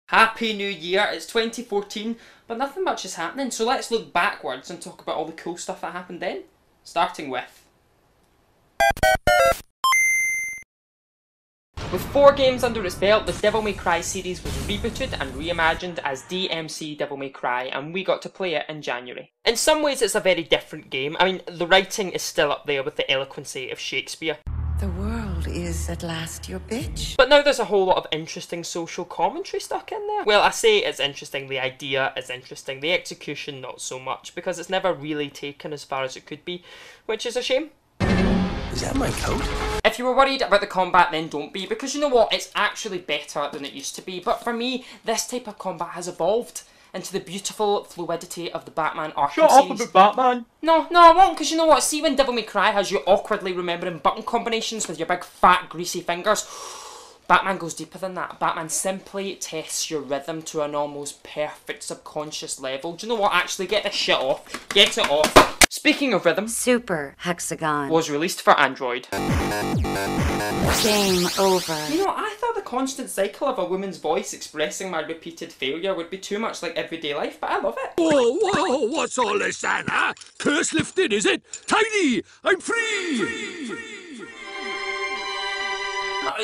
Happy New Year, it's 2014, but nothing much is happening, so let's look backwards and talk about all the cool stuff that happened then. Starting with... With 4 games under its belt, the Devil May Cry series was rebooted and reimagined as DMC Devil May Cry, and we got to play it in January. In some ways it's a very different game. I mean, the writing is still up there with the eloquency of Shakespeare. The world is at last your bitch. But now there's a whole lot of interesting social commentary stuck in there. Well, I say it's interesting, the idea is interesting, the execution not so much, because it's never really taken as far as it could be, which is a shame. Is that my coat? If you were worried about the combat, then don't be, because you know what, it's actually better than it used to be. But for me, this type of combat has evolved into the beautiful fluidity of the Batman Arkham series. Shut up about Batman! No, I won't, because you know what, see when Devil May Cry has you awkwardly remembering button combinations with your big fat greasy fingers? Batman goes deeper than that. Batman simply tests your rhythm to an almost perfect subconscious level. Do you know what, actually, get this shit off. Get it off. Speaking of rhythm, Super Hexagon was released for Android. Game over. You know, I thought the constant cycle of a woman's voice expressing my repeated failure would be too much like everyday life, but I love it. Whoa, what's all this then, huh? Curse lifted, is it? Tidy! I'm free!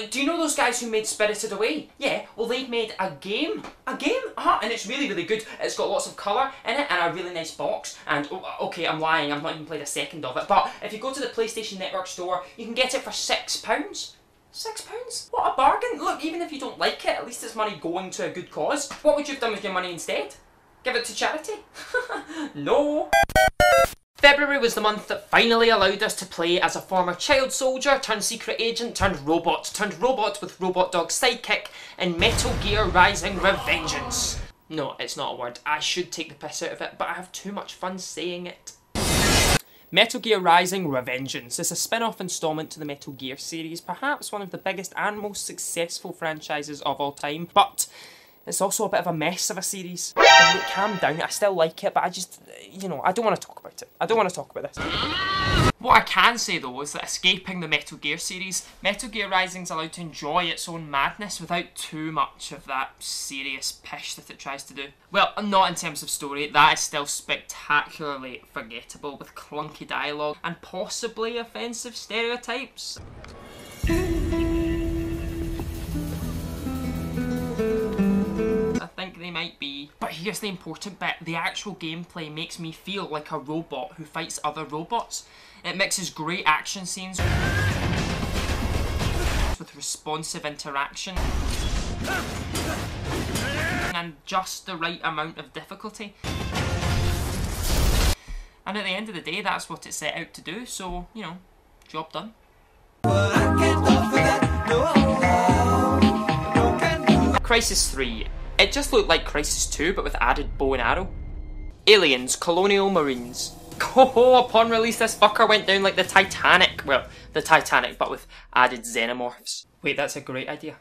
Do you know those guys who made Spirited Away? Yeah, well they've made a game. A game? And it's really, really good. It's got lots of colour in it and a really nice box. And, okay, I'm lying, I've not even played a second of it. But if you go to the PlayStation Network store, you can get it for £6. £6? What a bargain. Look, even if you don't like it, at least it's money going to a good cause. What would you have done with your money instead? Give it to charity? No. February was the month that finally allowed us to play as a former child soldier, turned secret agent, turned robot with Robot Dog's sidekick in Metal Gear Rising Revengeance. No, it's not a word. I should take the piss out of it, but I have too much fun saying it. Metal Gear Rising Revengeance is a spin-off installment to the Metal Gear series, perhaps one of the biggest and most successful franchises of all time, but it's also a bit of a mess of a series. Look, calm down, I still like it, but I just, you know, I don't want to talk about it. I don't want to talk about this. What I can say though is that escaping the Metal Gear series, Metal Gear Rising's allowed to enjoy its own madness without too much of that serious pish that it tries to do. Well, not in terms of story, that is still spectacularly forgettable with clunky dialogue and possibly offensive stereotypes. They might be. But here's the important bit, the actual gameplay makes me feel like a robot who fights other robots. It mixes great action scenes with responsive interaction and just the right amount of difficulty. And at the end of the day, that's what it set out to do, so, you know, job done. Crisis 3. It just looked like Crisis 2, but with added bow and arrow. Aliens, Colonial Marines. Oh, upon release this fucker went down like the Titanic. Well, the Titanic, but with added xenomorphs. Wait, that's a great idea.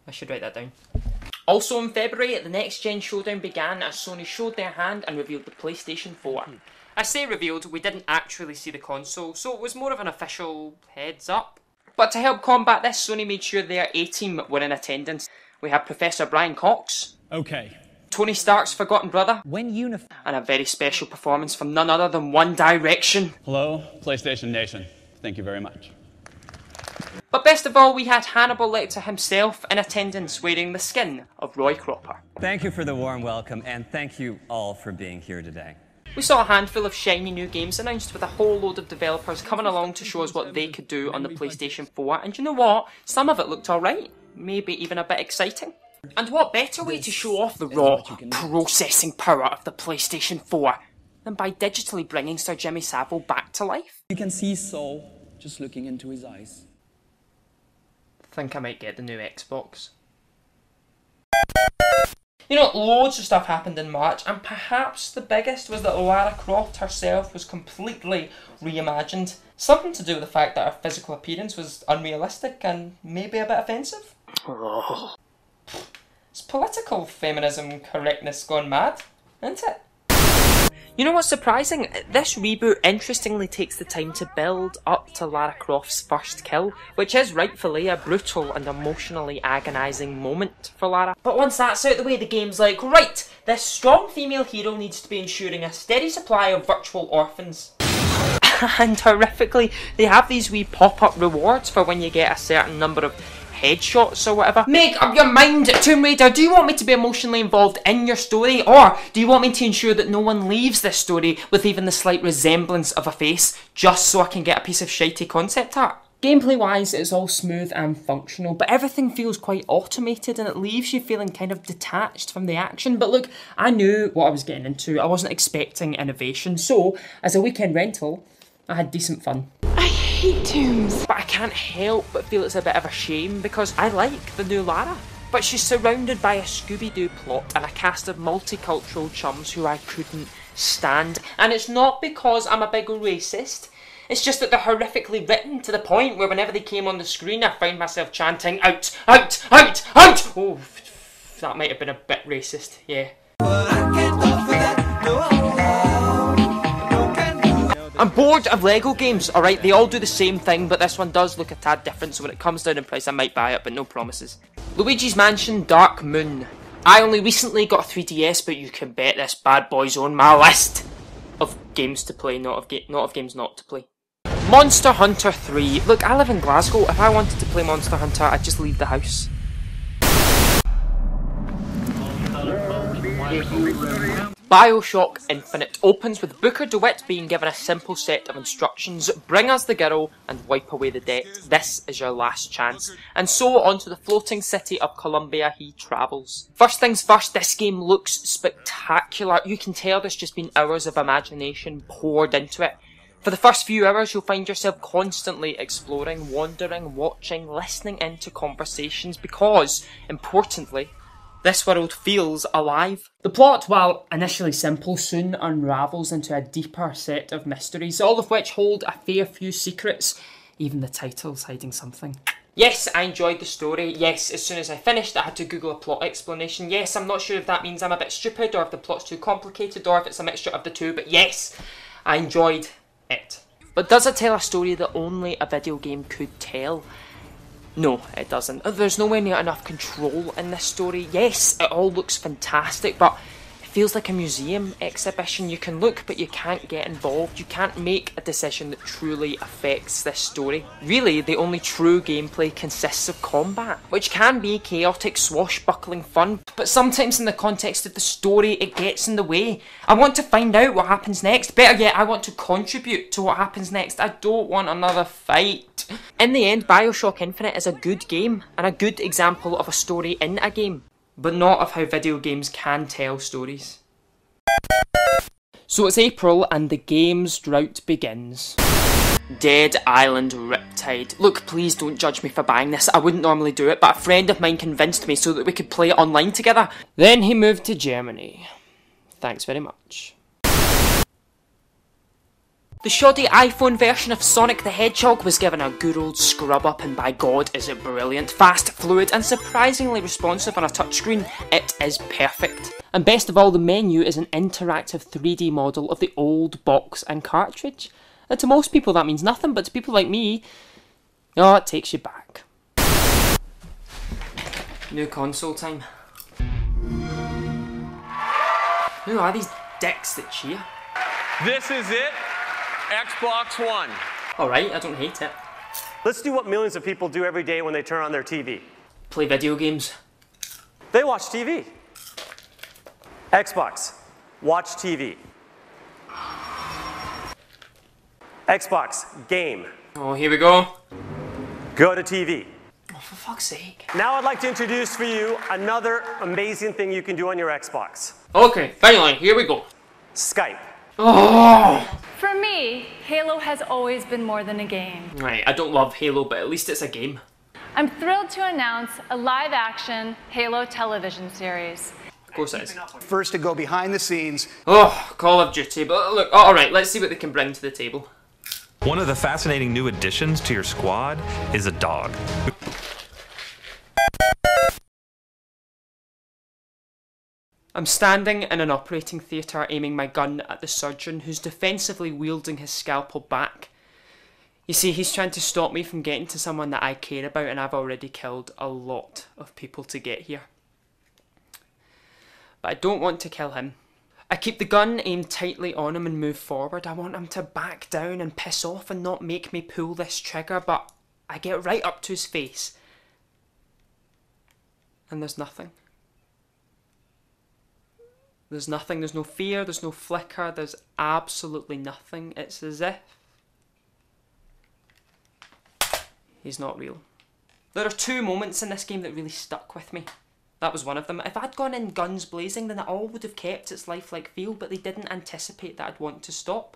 I should write that down. Also in February, the Next Gen Showdown began as Sony showed their hand and revealed the PlayStation 4. I say revealed, we didn't actually see the console, so it was more of an official heads up. But to help combat this, Sony made sure their A-team were in attendance. We have Professor Brian Cox. Okay. Tony Stark's forgotten brother. When unified. And a very special performance from none other than One Direction. Hello, PlayStation Nation. Thank you very much. But best of all, we had Hannibal Lecter himself in attendance wearing the skin of Roy Cropper. Thank you for the warm welcome, and thank you all for being here today. We saw a handful of shiny new games announced with a whole load of developers coming along to show us what they could do on the PlayStation 4, and you know what? Some of it looked alright. Maybe even a bit exciting. And what better way to show off the raw processing power of the PlayStation 4 than by digitally bringing Sir Jimmy Savile back to life? You can see Saul just looking into his eyes. I think I might get the new Xbox. You know, loads of stuff happened in March, and perhaps the biggest was that Lara Croft herself was completely reimagined. Something to do with the fact that her physical appearance was unrealistic and maybe a bit offensive. Oh. It's political feminism correctness gone mad, isn't it? You know what's surprising? This reboot interestingly takes the time to build up to Lara Croft's first kill, which is rightfully a brutal and emotionally agonising moment for Lara. But once that's out the way, the game's like, right, this strong female hero needs to be ensuring a steady supply of virtual orphans. And horrifically, they have these wee pop-up rewards for when you get a certain number of headshots or whatever. Make up your mind, Tomb Raider. Do you want me to be emotionally involved in your story, or do you want me to ensure that no one leaves this story with even the slight resemblance of a face, just so I can get a piece of shitey concept art? Gameplay wise, it's all smooth and functional, but everything feels quite automated and it leaves you feeling kind of detached from the action. But look, I knew what I was getting into. I wasn't expecting innovation, so as a weekend rental, I had decent fun. I hate tombs. But I can't help but feel it's a bit of a shame because I like the new Lara. But she's surrounded by a Scooby-Doo plot and a cast of multicultural chums who I couldn't stand. And it's not because I'm a big racist. It's just that they're horrifically written to the point where whenever they came on the screen I found myself chanting, out, out, out, out! Oh, that might have been a bit racist, yeah. I'm bored of Lego games, alright? They all do the same thing, but this one does look a tad different, so when it comes down in price I might buy it, but no promises. Luigi's Mansion Dark Moon. I only recently got a 3DS, but you can bet this bad boy's on my list of games to play, not of games not to play. Monster Hunter 3. Look, I live in Glasgow. If I wanted to play Monster Hunter, I'd just leave the house. Bioshock Infinite opens with Booker DeWitt being given a simple set of instructions: bring us the girl and wipe away the debt. This is your last chance. And so onto the floating city of Columbia he travels. First things first, this game looks spectacular. You can tell there's just been hours of imagination poured into it. For the first few hours you'll find yourself constantly exploring, wandering, watching, listening into conversations because, importantly, this world feels alive. The plot, while initially simple, soon unravels into a deeper set of mysteries, all of which hold a fair few secrets. Even the title's hiding something. Yes, I enjoyed the story. Yes, as soon as I finished I had to Google a plot explanation. Yes, I'm not sure if that means I'm a bit stupid or if the plot's too complicated or if it's a mixture of the two, but yes, I enjoyed it. But does it tell a story that only a video game could tell? No, it doesn't. There's nowhere near enough control in this story. Yes, it all looks fantastic, but it feels like a museum exhibition. You can look, but you can't get involved. You can't make a decision that truly affects this story. Really, the only true gameplay consists of combat, which can be chaotic, swashbuckling fun, but sometimes in the context of the story, it gets in the way. I want to find out what happens next. Better yet, I want to contribute to what happens next. I don't want another fight. In the end, Bioshock Infinite is a good game, and a good example of a story in a game, but not of how video games can tell stories. So it's April, and the game's drought begins. Dead Island Riptide. Look, please don't judge me for buying this. I wouldn't normally do it, but a friend of mine convinced me so that we could play it online together. Then he moved to Germany. Thanks very much. The shoddy iPhone version of Sonic the Hedgehog was given a good old scrub up, and by God is it brilliant. Fast, fluid and surprisingly responsive on a touchscreen. It is perfect. And best of all, the menu is an interactive 3D model of the old box and cartridge. And to most people that means nothing, but to people like me, oh, it takes you back. New console time. Who are these dicks that cheer? This is it. Xbox One. Alright, I don't hate it. Let's do what millions of people do every day when they turn on their TV. Play video games. They watch TV. Xbox. Watch TV. Xbox. Game. Oh, here we go. Go to TV. Oh, for fuck's sake. Now I'd like to introduce for you another amazing thing you can do on your Xbox. Okay, finally, here we go. Skype. Oh! For me, Halo has always been more than a game. Right, I don't love Halo, but at least it's a game. I'm thrilled to announce a live-action Halo television series. Of course it is. First to go behind the scenes. Oh, Call of Duty, but look, alright, let's see what they can bring to the table. One of the fascinating new additions to your squad is a dog. I'm standing in an operating theatre aiming my gun at the surgeon who's defensively wielding his scalpel back. You see, he's trying to stop me from getting to someone that I care about, and I've already killed a lot of people to get here. But I don't want to kill him. I keep the gun aimed tightly on him and move forward. I want him to back down and piss off and not make me pull this trigger, but I get right up to his face. And there's nothing. There's nothing, there's no fear, there's no flicker, there's absolutely nothing. It's as if he's not real. There are two moments in this game that really stuck with me. That was one of them. If I'd gone in guns blazing, then it all would have kept its lifelike feel, but they didn't anticipate that I'd want to stop.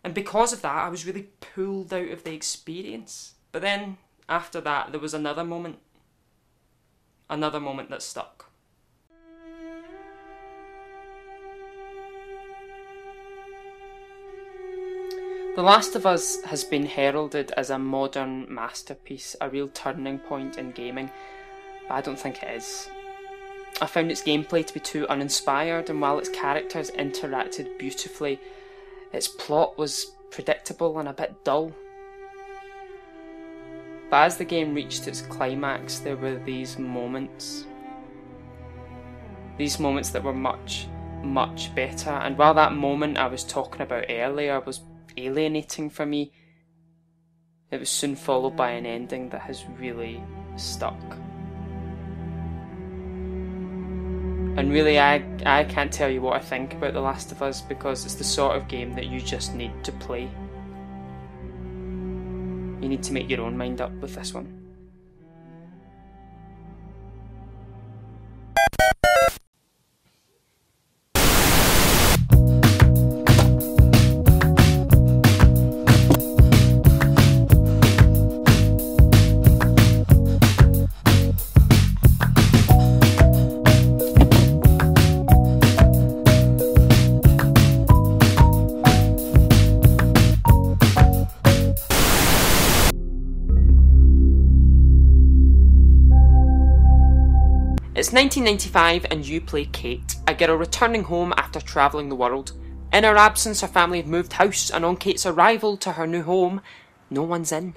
And because of that, I was really pulled out of the experience. But then, after that, there was another moment. Another moment that stuck. The Last of Us has been heralded as a modern masterpiece, a real turning point in gaming, but I don't think it is. I found its gameplay to be too uninspired, and while its characters interacted beautifully, its plot was predictable and a bit dull. But as the game reached its climax, there were these moments that were much, much better, and while that moment I was talking about earlier was alienating for me, it was soon followed by an ending that has really stuck. And really, I can't tell you what I think about The Last of Us, because it's the sort of game that you just need to play. You need to make your own mind up with this one. It's 1995 and you play Kate, a girl returning home after travelling the world. In her absence, her family have moved house, and on Kate's arrival to her new home, no one's in.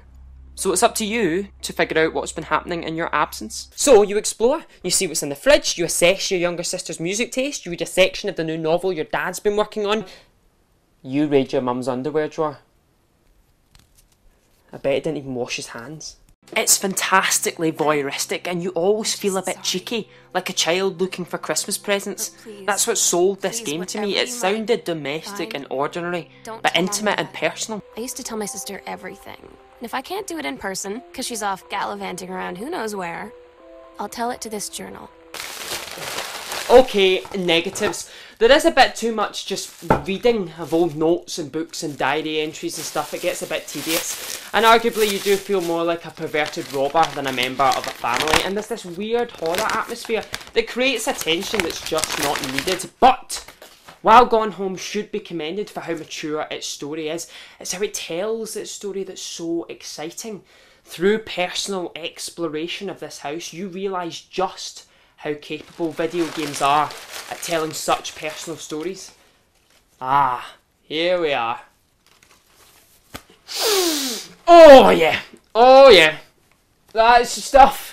So it's up to you to figure out what's been happening in your absence. So you explore, you see what's in the fridge, you assess your younger sister's music taste, you read a section of the new novel your dad's been working on, you raid your mum's underwear drawer. I bet he didn't even wash his hands. It's fantastically voyeuristic, and you always feel a bit cheeky, like a child looking for Christmas presents. That's what sold this game to me. It sounded domestic and ordinary, but intimate and personal. I used to tell my sister everything. And if I can't do it in person, because she's off gallivanting around who knows where, I'll tell it to this journal. Okay, negatives. There is a bit too much just reading of old notes and books and diary entries and stuff. It gets a bit tedious. And arguably you do feel more like a perverted robber than a member of a family. And there's this weird horror atmosphere that creates a tension that's just not needed. But while Gone Home should be commended for how mature its story is, it's how it tells its story that's so exciting. Through personal exploration of this house, you realise just how capable video games are at telling such personal stories. Ah, here we are. Oh yeah, oh yeah. That's stuff.